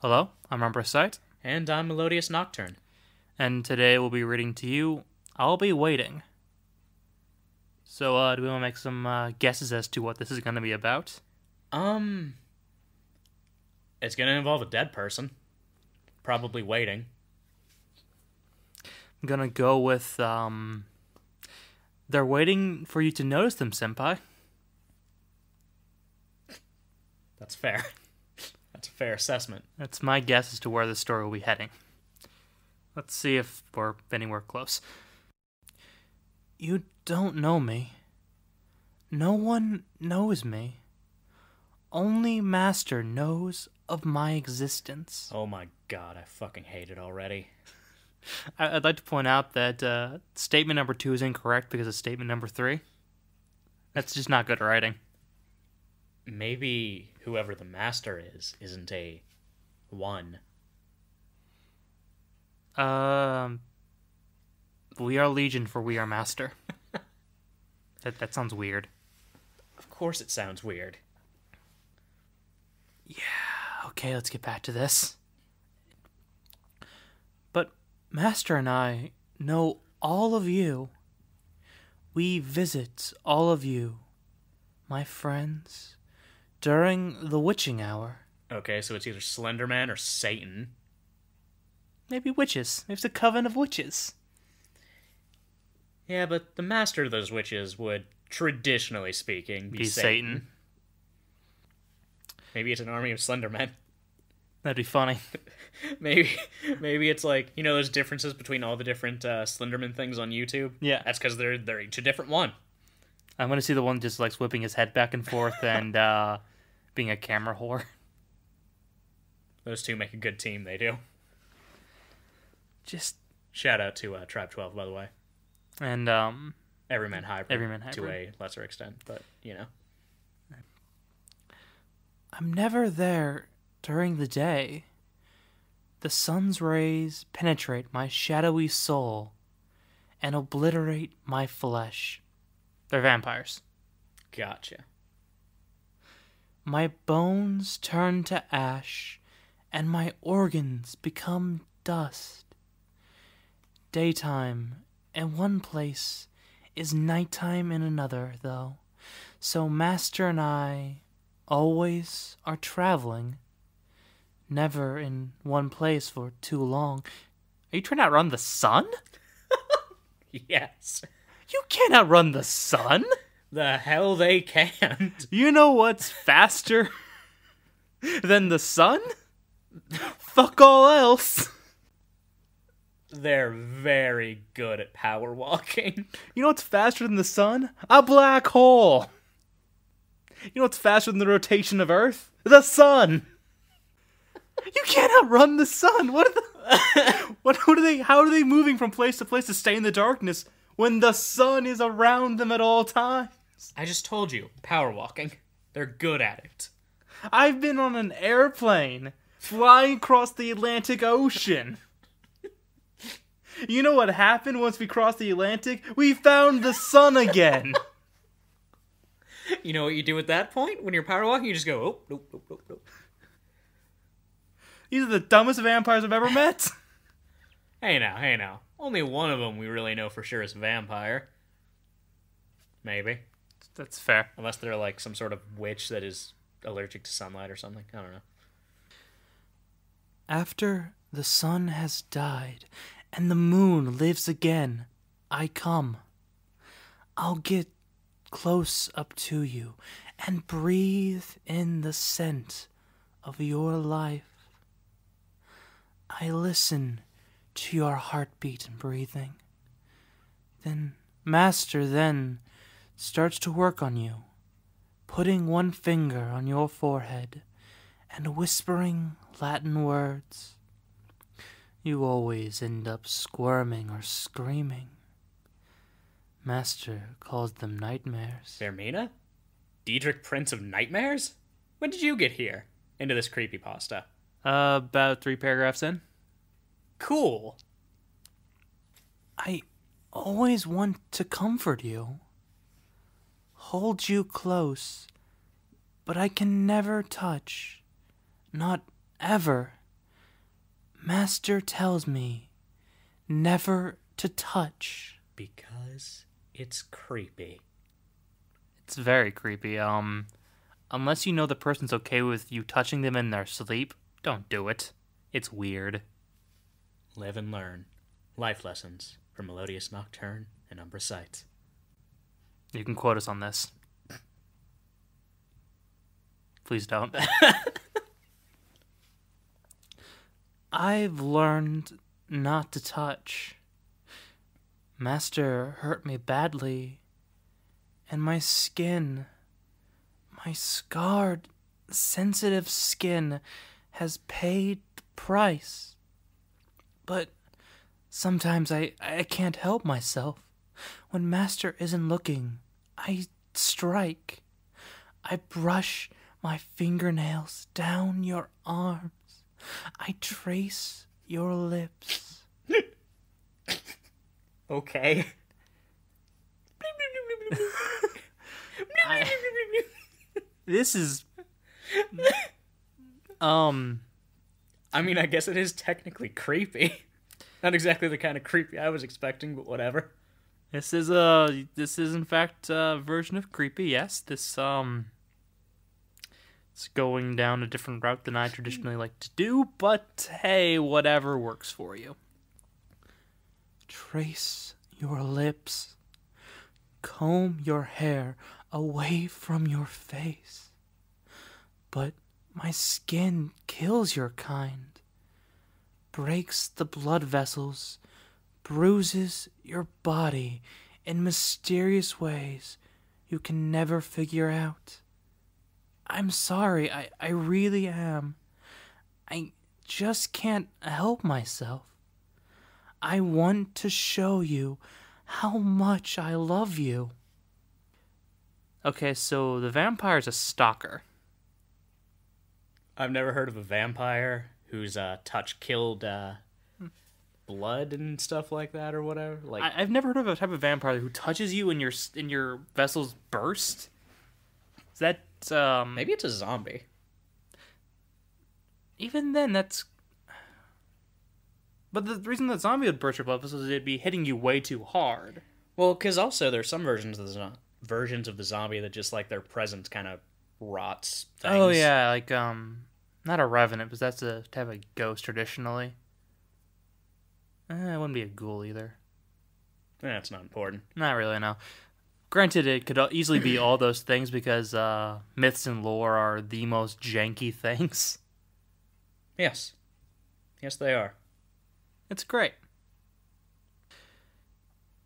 Hello, I'm Umbrus Sight, And I'm Melodious Nocturne. and today we'll be reading to you I'll Be Waiting. So, do we want to make some guesses as to what this is going to be about? It's gonna involve a dead person. Probably waiting. I'm going to go with, they're waiting for you to notice them, senpai. That's fair. That's a fair assessment. That's my guess as to where the story will be heading. Let's see if we're anywhere close. You don't know me. No one knows me. Only Master knows of my existence. Oh my god, I fucking hate it already. I'd like to point out that statement number 2 is incorrect because of statement number 3. That's just not good writing. Maybe whoever the master is isn't a one. We are Legion for we are Master. That sounds weird. Of course it sounds weird. Okay, let's get back to this. But Master and I know all of you. We visit all of you, my friends, during the witching hour. Okay, so it's either Slenderman or Satan. Maybe witches. Maybe it's a coven of witches. Yeah, but the master of those witches would, traditionally speaking, be Satan. Maybe it's an army of Slendermen. That'd be funny. Maybe it's like, you know, there's differences between all the different Slenderman things on YouTube. Yeah. That's because they're each a different one. I'm going to see the one just like whipping his head back and forth and being a camera whore. Those two make a good team. They do. Just Shout out to Tribe 12, by the way. and Everyman Hybrid. Everyman To Hybrid. a lesser extent, but you know. I'm never there during the day. The sun's rays penetrate my shadowy soul and obliterate my flesh. They're vampires. Gotcha. My bones turn to ash and my organs become dust. Daytime in one place is nighttime in another, though. So Master and I always are traveling, never in one place for too long. Are you trying to outrun the sun? Yes. You can't outrun the sun! The hell they can't. You know what's faster than the sun? Fuck all else. They're very good at power walking. You know what's faster than the sun? A black hole. You know what's faster than the rotation of Earth? The sun. You can't outrun the sun. What are they? How are they moving from place to place to stay in the darkness when the sun is around them at all times? I just told you, power walking. They're good at it. I've been on an airplane flying across the Atlantic Ocean. You know what happened once we crossed the Atlantic? We found the sun again. You know what you do at that point? When you're power walking, you just go, oh, nope, nope, nope, nope. These are the dumbest vampires I've ever met. Hey now. Only one of them we really know for sure is a vampire. Maybe. That's fair. Unless they're like some sort of witch that is allergic to sunlight or something. I don't know. After the sun has died and the moon lives again, I come. I'll get close up to you and breathe in the scent of your life. I listen to your heartbeat and breathing. Then Master starts to work on you, putting one finger on your forehead and whispering Latin words. You always end up squirming or screaming. Master calls them nightmares. Vermina? Diedrich Prince of Nightmares? When did you get here? Into this creepypasta. About 3 paragraphs in. Cool. I always want to comfort you, hold you close, but I can never touch. Not ever. Master tells me never to touch. Because it's creepy. It's very creepy. Unless you know the person's okay with you touching them in their sleep, don't do it. It's weird. Live and learn. Life lessons from Melodious Nocturne and Umbra Sights. You can quote us on this. Please don't. I've learned not to touch. Master hurt me badly, and my skin, my scarred, sensitive skin, has paid the price. But sometimes I can't help myself. When Master isn't looking, I strike. I brush my fingernails down your arms. I trace your lips. Okay. This is... I mean, I guess it is technically creepy. Not exactly the kind of creepy I was expecting, but whatever. This is in fact a version of creepy, yes. It's going down a different route than I traditionally like to do, but hey, whatever works for you. Trace your lips. Comb your hair away from your face. But my skin kills your kind. Breaks the blood vessels. Bruises your body in mysterious ways you can never figure out. I'm sorry, I really am. I just can't help myself. I want to show you how much I love you. Okay, so the vampire's a stalker. I've never heard of a vampire whose touch killed blood and stuff like that or whatever. Like I've never heard of a type of vampire who touches you and your vessels burst. Is that maybe it's a zombie. Even then, that's... But the reason that zombie would burst your blood vessels is it'd be hitting you way too hard. Well, because also there's some versions of the zombie that just like their presence kind of rots things. Oh yeah, like not a revenant, but that's a type of ghost traditionally. It wouldn't be a ghoul either. That's not important. Not really, no. Granted, it could easily be all those things because myths and lore are the most janky things. Yes. Yes, they are. It's great.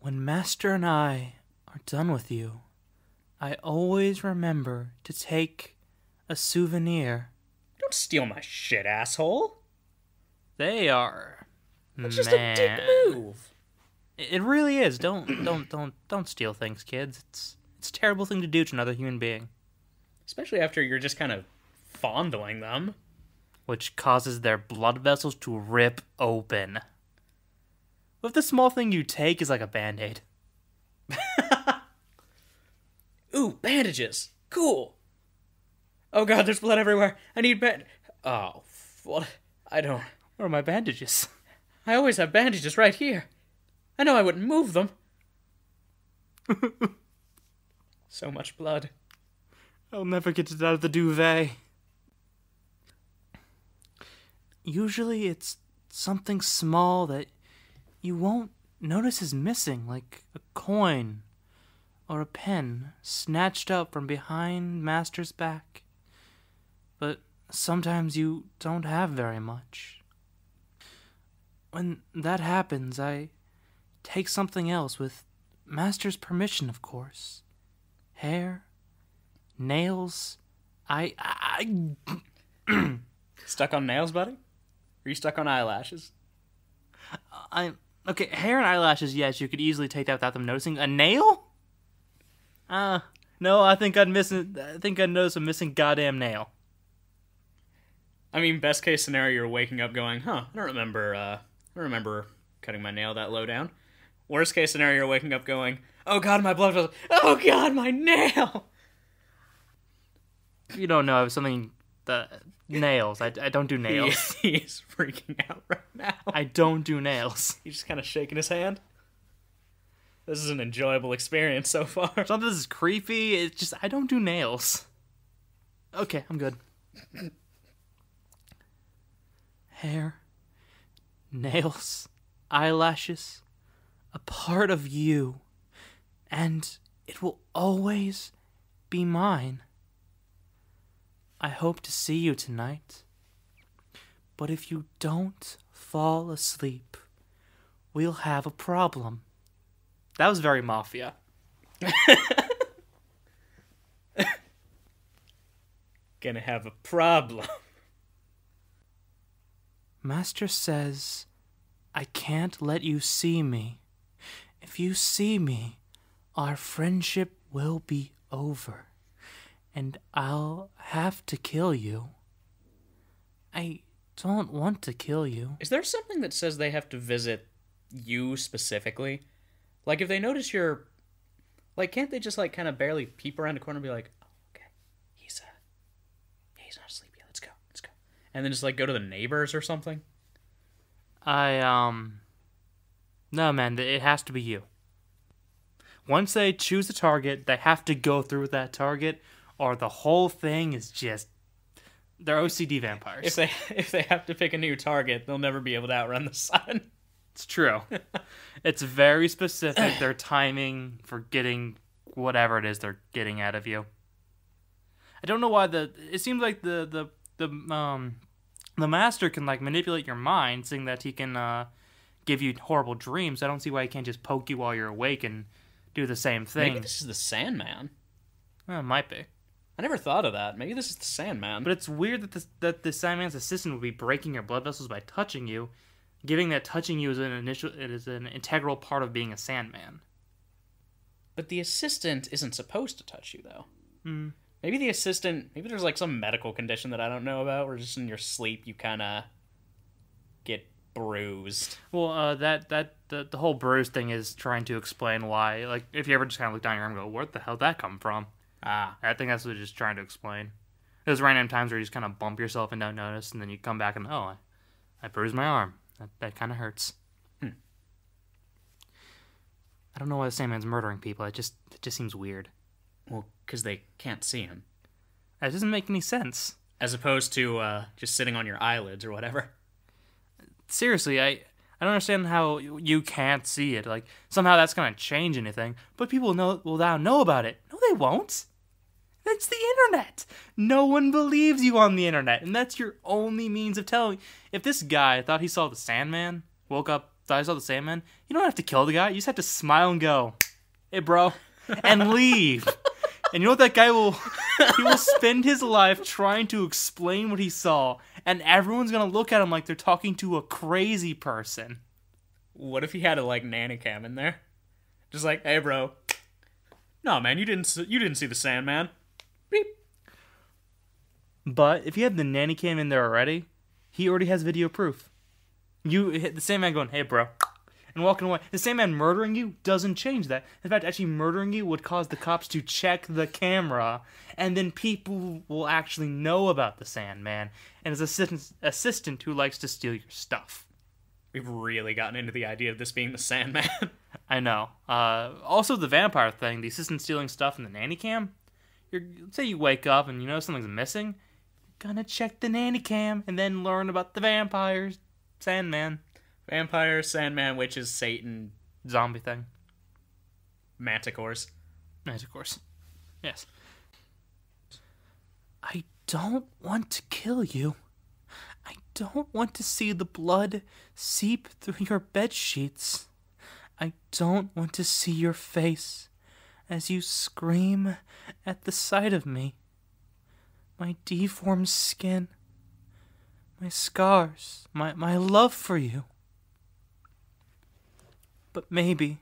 When Master and I are done with you, I always remember to take a souvenir. Don't steal my shit, asshole. They are... That's just a dick move. It really is. Don't steal things, kids. It's a terrible thing to do to another human being. Especially after you're just kind of fondling them. Which causes their blood vessels to rip open. What if the small thing you take is like a Band-Aid? Ooh, bandages. Cool. Oh god, there's blood everywhere. I need Oh, what? I don't... Where are my bandages? I always have bandages right here. I know I wouldn't move them. So much blood. I'll never get it out of the duvet. Usually it's something small that you won't notice is missing, like a coin or a pen snatched up from behind Master's back. But sometimes you don't have very much. When that happens, I take something else with Master's permission, of course. Hair, nails, Stuck on nails, buddy? Are you stuck on eyelashes? Okay, hair and eyelashes, yes, you could easily take that without them noticing. A nail? No, I think I'd notice a missing goddamn nail. I mean, best case scenario, you're waking up going, I don't remember cutting my nail that low down. Worst case scenario, you're waking up going, oh god, my blood vessel, oh god, my nail! You don't know, it was something that Nails. I don't do nails. He's freaking out right now. I don't do nails. He's just kind of shaking his hand. This is an enjoyable experience so far. Something this is creepy. It's just, I don't do nails. Okay, I'm good. Hair, nails, eyelashes, a part of you, and it will always be mine. I hope to see you tonight, but if you don't fall asleep, we'll have a problem. That was very Mafia. Gonna have a problem. Master says, I can't let you see me. If you see me, our friendship will be over, and I'll have to kill you. I don't want to kill you. Is there something that says they have to visit you specifically? Like, if they notice you're... Like, can't they just, like, kind of barely peep around a corner and be like, oh, okay, he's not asleep yet, let's go. And then just, like, go to the neighbors or something? No, man, it has to be you. Once they choose a target, they have to go through with that target, or the whole thing is just... They're OCD vampires. If they have to pick a new target, they'll never be able to outrun the sun. It's true. It's very specific, their timing for getting whatever it is they're getting out of you. I don't know why it seems like the master can like manipulate your mind, seeing that he can give you horrible dreams. I don't see why he can't just poke you while you're awake and do the same thing. Maybe this is the Sandman. Well, it might be. I never thought of that. Maybe this is the Sandman. But it's weird that the Sandman's assistant would be breaking your blood vessels by touching you, giving that touching you is an integral part of being a Sandman. But the assistant isn't supposed to touch you, though. Hmm. Maybe there's like some medical condition that I don't know about, where just in your sleep you kind of get bruised. Well, the whole bruise thing is trying to explain why. Like, if you ever just kind of look down your arm and go, where the hell did that come from? I think that's what it's just trying to explain. There's random times where you just kind of bump yourself and don't notice, and then you come back and, I bruised my arm. That kind of hurts. I don't know why the Sandman's murdering people. It just seems weird. Well, because they can't see him. That doesn't make any sense. As opposed to just sitting on your eyelids or whatever. Seriously, I don't understand how you can't see it. Like, somehow that's going to change anything. But people will now know about it. No, they won't. It's the internet. No one believes you on the internet. And that's your only means of telling. If this guy thought he saw the Sandman, woke up, thought he saw the Sandman, you don't have to kill the guy. You just have to smile and go, hey, bro, and leave. And you know what that guy will... He will spend his life trying to explain what he saw, and everyone's going to look at him like they're talking to a crazy person. What if he had a, like, nanny cam in there? Just like, hey, bro. No, man, you didn't see the Sandman. Beep. But if you have the nanny cam in there already, he already has video proof. You hit the Sandman going, hey, bro, and walking away. The Sandman murdering you doesn't change that. In fact, actually murdering you would cause the cops to check the camera, and then people will actually know about the Sandman and his assistant who likes to steal your stuff. We've really gotten into the idea of this being the Sandman. I know. Also, the vampire thing, the assistant stealing stuff in the nanny cam. Say you wake up and you know something's missing. You're gonna check the nanny cam and then learn about the vampires, Sandman. Vampire, Sandman, witches, Satan, Zombie thing. manticores. Manticores. Yes. I don't want to kill you. I don't want to see the blood seep through your bed sheets. I don't want to see your face as you scream at the sight of me. My deformed skin, my scars, my love for you. But maybe,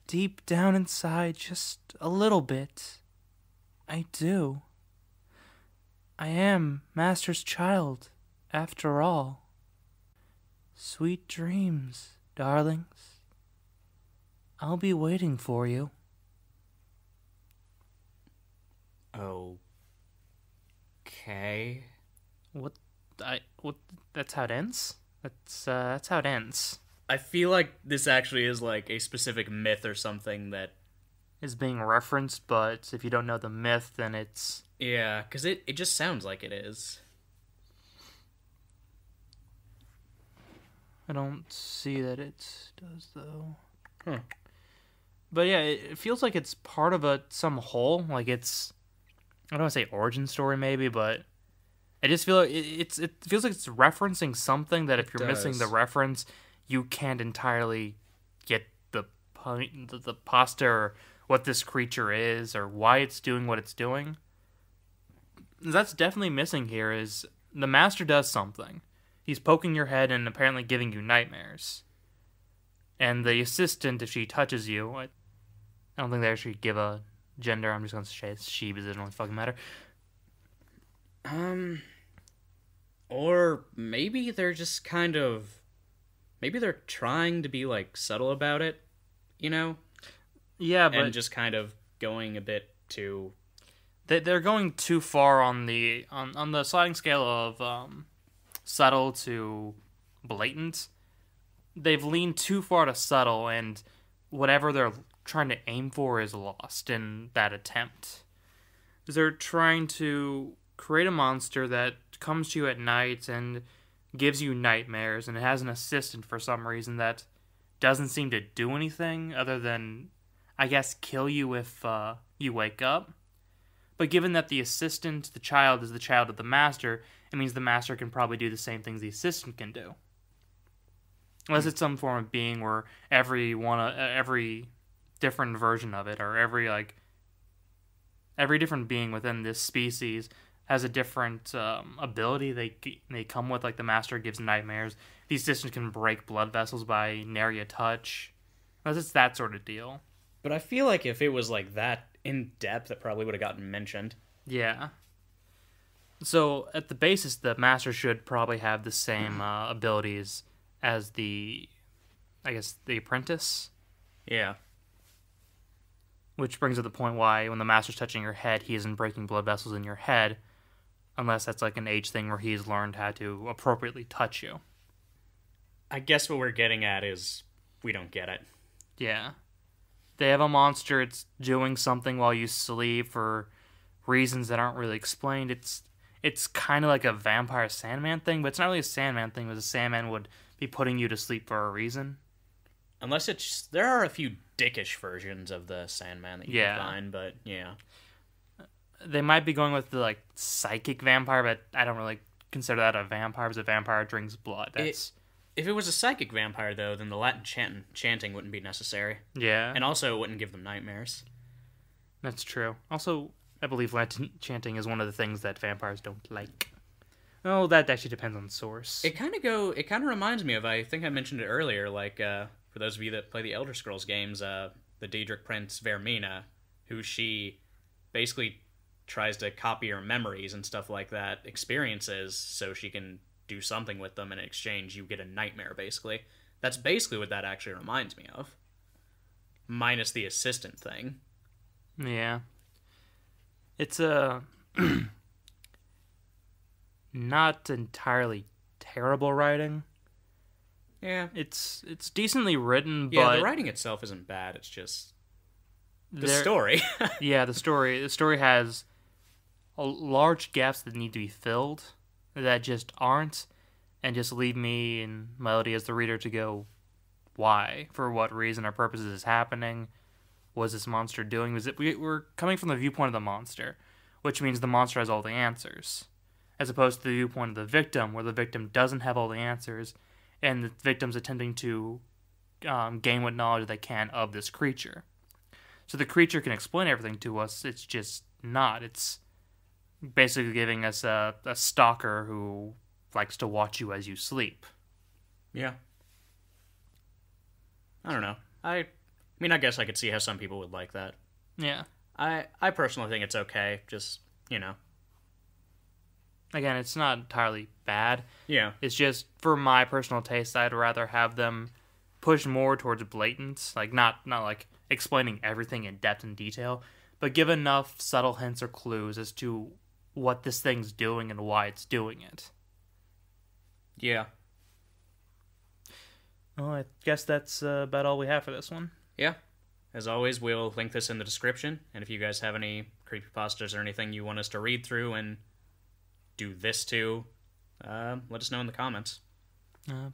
deep down inside, just a little bit, I do. I am Master's child, after all. Sweet dreams, darlings. I'll be waiting for you. Okay. What? What? That's how it ends. That's how it ends. I feel like this actually is like a specific myth or something that. Is being referenced, but if you don't know the myth, then it's Yeah, because it just sounds like it is. I don't see that it does though. Huh. But yeah, it feels like it's part of some whole. Like it's I don't want to say origin story maybe, but I just feel like it feels like it's referencing something that if you're missing the reference, you can't entirely get the point, the pasta or what this creature is or why it's doing what it's doing. That's definitely missing here. Is the master does something. He's poking your head and apparently giving you nightmares. And the assistant, if she touches you, I don't think they actually give a gender. I'm just going to say it's she, because it doesn't really fucking matter. Or maybe they're just kind of. Maybe they're trying to be, like, subtle about it, you know? Yeah, but. And just kind of going a bit too. They're going too far on the sliding scale of subtle to blatant. They've leaned too far to subtle, and whatever they're trying to aim for is lost in that attempt. They're trying to create a monster that comes to you at night and gives you nightmares, and it has an assistant for some reason that doesn't seem to do anything other than, I guess, kill you if you wake up. But given that the assistant, the child, is the child of the master, it means the master can probably do the same things the assistant can do. Unless it's some form of being where every different version of it, or every different being within this species has a different ability they come with. Like the master gives nightmares. The assistant can break blood vessels by nary touch. Unless it's that sort of deal. But I feel like if it was like that in depth, it probably would have gotten mentioned. Yeah. So at the basis, the master should probably have the same abilities as the apprentice. Yeah. Which brings up the point why when the master's touching your head, he isn't breaking blood vessels in your head, unless that's like an age thing where he's learned how to appropriately touch you. I guess what we're getting at is we don't get it. Yeah. They have a monster, it's doing something while you sleep for reasons that aren't really explained. It's kind of like a vampire Sandman thing, but it's not really a Sandman thing, because a Sandman would be putting you to sleep for a reason. Unless there are a few dickish versions of the Sandman that you can find, but yeah. They might be going with the psychic vampire, but I don't really consider that a vampire, because a vampire drinks blood. If it was a psychic vampire, though, then the Latin chanting wouldn't be necessary. Yeah. And also, it wouldn't give them nightmares. That's true. Also, I believe Latin chanting is one of the things that vampires don't like. Oh, that actually depends on the source. It kind of reminds me of, I think I mentioned it earlier, for those of you that play the Elder Scrolls games, the Daedric Prince Vermina, who she basically tries to copy her memories and stuff like that, experiences, so she can do something with them, and in exchange you get a nightmare, basically. That's basically what that actually reminds me of. Minus the assistant thing. Yeah. It's a not entirely terrible writing. Yeah. It's decently written, but... Yeah, the writing itself isn't bad, it's just... The story. Yeah, the story has large gaps that need to be filled, that just aren't, and just leave me and Melody as the reader to go, why? For what reason or purpose is this happening? What is this monster doing? We're coming from the viewpoint of the monster, which means the monster has all the answers, as opposed to the viewpoint of the victim, where the victim doesn't have all the answers, and the victim's attempting to gain what knowledge they can of this creature. So the creature can explain everything to us, it's just not. It's basically giving us a stalker who likes to watch you as you sleep. Yeah. I don't know. I mean, I guess I could see how some people would like that. Yeah. I personally think it's okay. Just, Again, it's not entirely bad. Yeah. It's just, for my personal taste, I'd rather have them push more towards blatant. Not explaining everything in depth and detail, but give enough subtle hints or clues as to what this thing's doing and why it's doing it. Yeah. Well, I guess that's about all we have for this one. Yeah. As always, we'll link this in the description, and if you guys have any creepypastas or anything you want us to read through and do this to, let us know in the comments.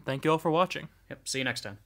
Thank you all for watching. Yep, see you next time.